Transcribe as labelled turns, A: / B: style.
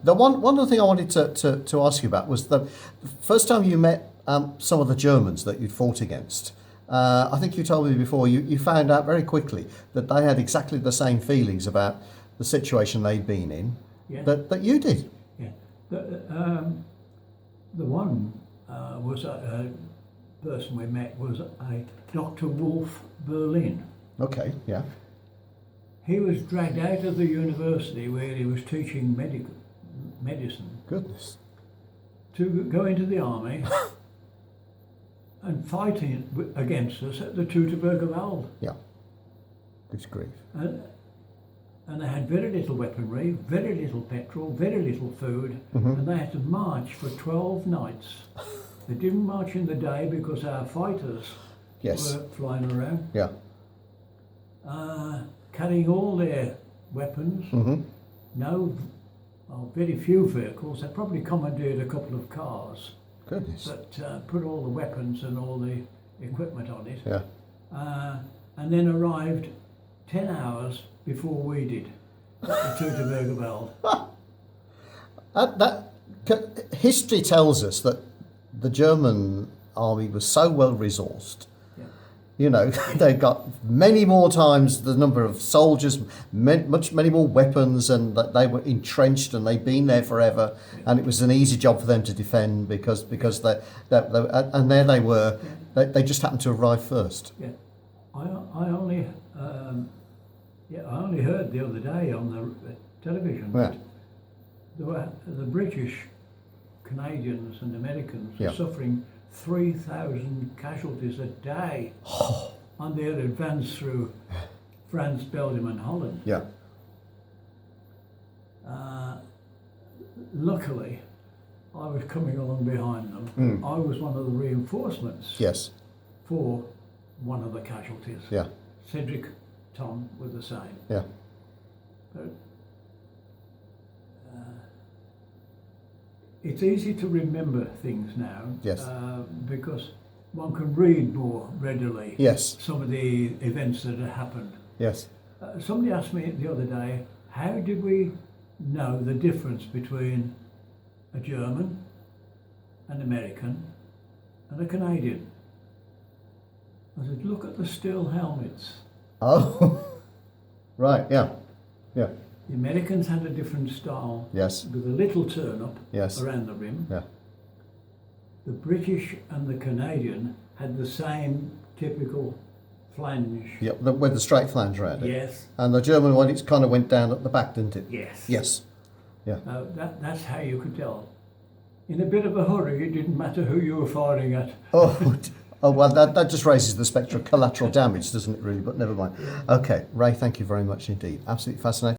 A: The one other thing I wanted to ask you about was the first time you met some of the Germans that you'd fought against. I think you told me before you found out very quickly that they had exactly the same feelings about the situation they'd been in
B: Yeah.
A: that you did.
B: Yeah. The one was a person we met was a Dr. Wolf Berlin.
A: Okay, yeah.
B: He was dragged out of the university where he was teaching medicine
A: Goodness.
B: to go into the army and fighting against us at the Teutoburger Wald.
A: Yeah. Good grief.
B: And they had very little weaponry, very little petrol, very little food, and they had to march for 12 nights. They didn't march in the day because our fighters
A: Yes.
B: were flying around,
A: Yeah.
B: carrying all their weapons. Very few vehicles. They probably commandeered a couple of cars,
A: Goodness.
B: but put all the weapons and all the equipment on it,
A: Yeah.
B: and then arrived 10 hours before we did at the Teutoburger Wald.
A: History tells us that the German army was so well resourced.
B: Yeah.
A: You know, they got many more times the number of soldiers, many more weapons, and that they were entrenched and they'd been there forever, and it was an easy job for them to defend because they and there they were. They just happened to arrive first.
B: Yeah, I only heard the other day on the television
A: Yeah.
B: that the British, Canadians, and Americans
A: Yeah.
B: were suffering 3,000 casualties a day on their advance through France, Belgium, and Holland.
A: Yeah.
B: Luckily, I was coming along behind them. I was one of the reinforcements
A: Yes.
B: for one of the casualties.
A: Yeah.
B: Cedric, Tom were the same.
A: Yeah.
B: But it's easy to remember things now,
A: Yes.
B: because one can read more readily
A: Yes.
B: some of the events that had happened.
A: Yes.
B: Somebody asked me the other day, how did we know the difference between a German, an American, and a Canadian? I said, look at the steel helmets.
A: Oh. Right. Yeah. Yeah.
B: The Americans had a different style,
A: Yes.
B: with a little turn up
A: Yes.
B: around the rim.
A: Yeah.
B: The British and the Canadian had the same typical flange.
A: Yeah. With the straight flange around it.
B: Yes,
A: And the German one, it kind of went down at the back, didn't it?
B: yes.
A: Yes. Yeah.
B: That's how you could tell. In a bit of a hurry, it didn't matter who you were firing at.
A: Oh, well, that just raises the spectre of collateral damage, doesn't it, really? But never mind. Okay, Ray, thank you very much indeed. Absolutely fascinating.